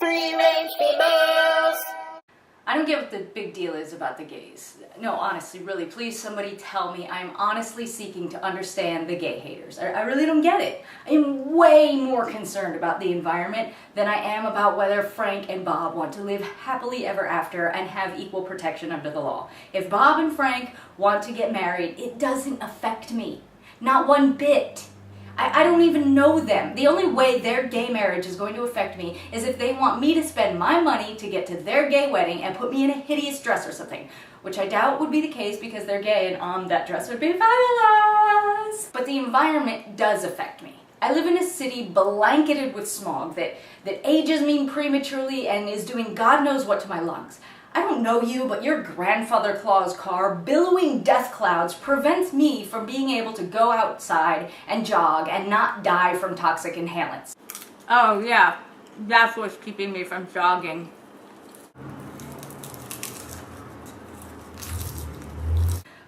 Free-range females! I don't get what the big deal is about the gays. No, honestly, really, please somebody tell me. I'm honestly seeking to understand the gay haters. I really don't get it. I am way more concerned about the environment than I am about whether Frank and Bob want to live happily ever after and have equal protection under the law. If Bob and Frank want to get married, it doesn't affect me. Not one bit. I don't even know them. The only way their gay marriage is going to affect me is if they want me to spend my money to get to their gay wedding and put me in a hideous dress or something, which I doubt would be the case because they're gay and that dress would be fabulous. But the environment does affect me. I live in a city blanketed with smog that ages me prematurely and is doing God knows what to my lungs. I don't know you, but your grandfather Claus car billowing death clouds prevents me from being able to go outside and jog and not die from toxic inhalants. Oh yeah, that's what's keeping me from jogging.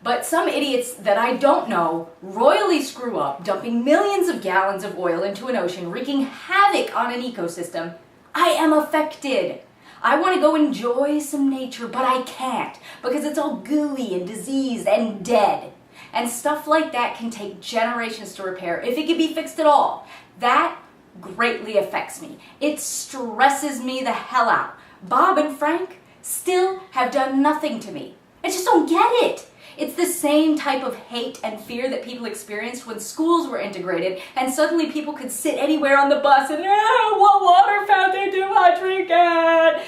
But some idiots that I don't know royally screw up, dumping millions of gallons of oil into an ocean, wreaking havoc on an ecosystem. I am affected. I want to go enjoy some nature, but I can't because it's all gooey and diseased and dead. And stuff like that can take generations to repair if it can be fixed at all. That greatly affects me. It stresses me the hell out. Bob and Frank still have done nothing to me. I just don't get it. It's the same type of hate and fear that people experienced when schools were integrated and suddenly people could sit anywhere on the bus and, what water fountain do I drink at?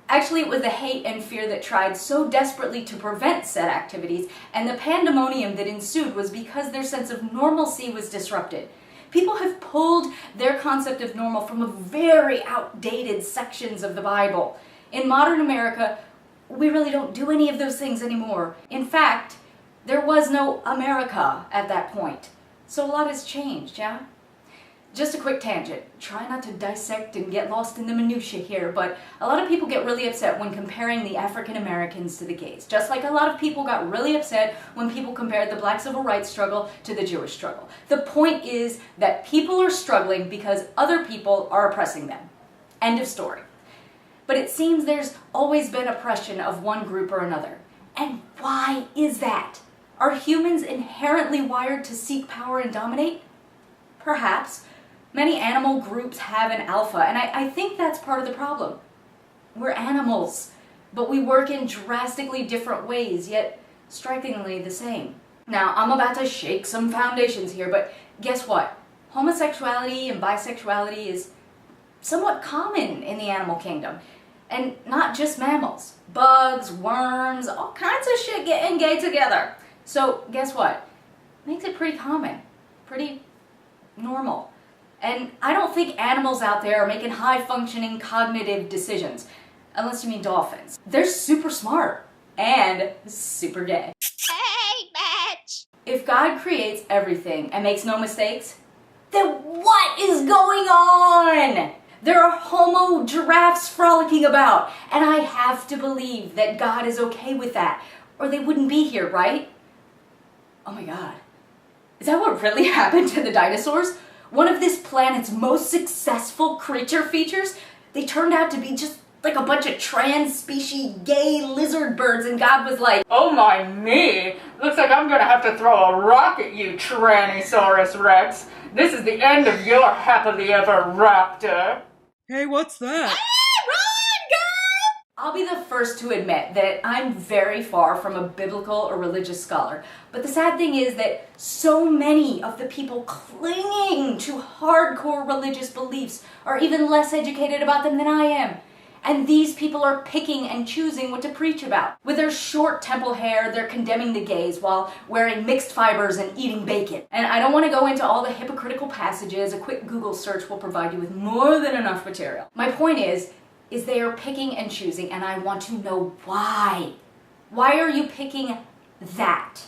Actually, it was the hate and fear that tried so desperately to prevent said activities, and the pandemonium that ensued was because their sense of normalcy was disrupted. People have pulled their concept of normal from a very outdated sections of the Bible. In modern America, we really don't do any of those things anymore. In fact, there was no America at that point. So a lot has changed, yeah? Just a quick tangent. Try not to dissect and get lost in the minutiae here, but a lot of people get really upset when comparing the African Americans to the gays. Just like a lot of people got really upset when people compared the Black civil rights struggle to the Jewish struggle. The point is that people are struggling because other people are oppressing them. End of story. But it seems there's always been oppression of one group or another. And why is that? Are humans inherently wired to seek power and dominate? Perhaps. Many animal groups have an alpha, and I think that's part of the problem. We're animals, but we work in drastically different ways, yet strikingly the same. Now, I'm about to shake some foundations here, but guess what? Homosexuality and bisexuality is somewhat common in the animal kingdom. And not just mammals. Bugs, worms, all kinds of shit getting gay together. So guess what? Makes it pretty common. Pretty normal. And I don't think animals out there are making high-functioning cognitive decisions. Unless you mean dolphins. They're super smart. And super gay. Hey, bitch! If God creates everything and makes no mistakes, then what is going on? There are homo giraffes frolicking about, and I have to believe that God is okay with that, or they wouldn't be here, right? Oh my God. Is that what really happened to the dinosaurs? One of this planet's most successful creature features? They turned out to be just like a bunch of trans-species gay lizard birds, and God was like, Oh my me! Looks like I'm gonna have to throw a rock at you, Tyrannosaurus Rex. This is the end of your happily ever raptor. Hey, what's that? I'll be the first to admit that I'm very far from a biblical or religious scholar, but the sad thing is that so many of the people clinging to hardcore religious beliefs are even less educated about them than I am. And these people are picking and choosing what to preach about. With their short temple hair, they're condemning the gays while wearing mixed fibers and eating bacon. And I don't want to go into all the hypocritical passages. A quick Google search will provide you with more than enough material. My point is they are picking and choosing, and I want to know why. Why are you picking that?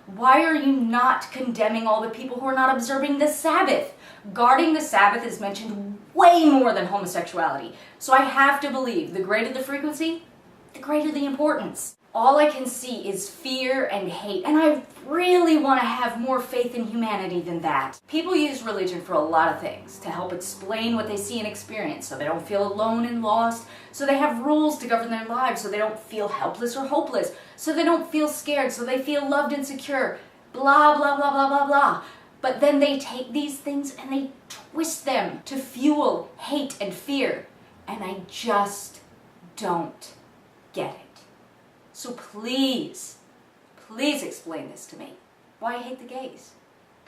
Why are you not condemning all the people who are not observing the Sabbath? Guarding the Sabbath is mentioned way more than homosexuality. So I have to believe the greater the frequency, the greater the importance. all I can see is fear and hate, and I really want to have more faith in humanity than that. People use religion for a lot of things, to help explain what they see and experience, so they don't feel alone and lost, so they have rules to govern their lives, so they don't feel helpless or hopeless, so they don't feel scared, so they feel loved and secure, blah, blah, blah, blah, blah, blah. But then they take these things and they twist them to fuel hate and fear, and I just don't get it. So please, please explain this to me. Why I hate the gays?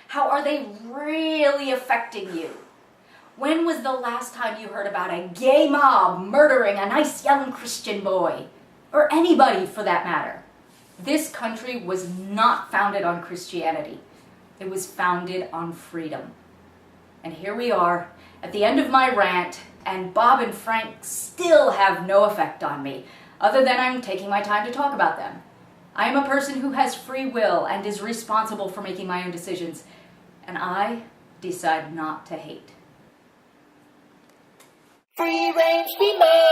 How are they really affecting you? When was the last time you heard about a gay mob murdering a nice young Christian boy? Or anybody for that matter. This country was not founded on Christianity. It was founded on freedom. And here we are, at the end of my rant, and Bob and Frank still have no effect on me, other than I'm taking my time to talk about them. I am a person who has free will and is responsible for making my own decisions, and I decide not to hate. Free range females.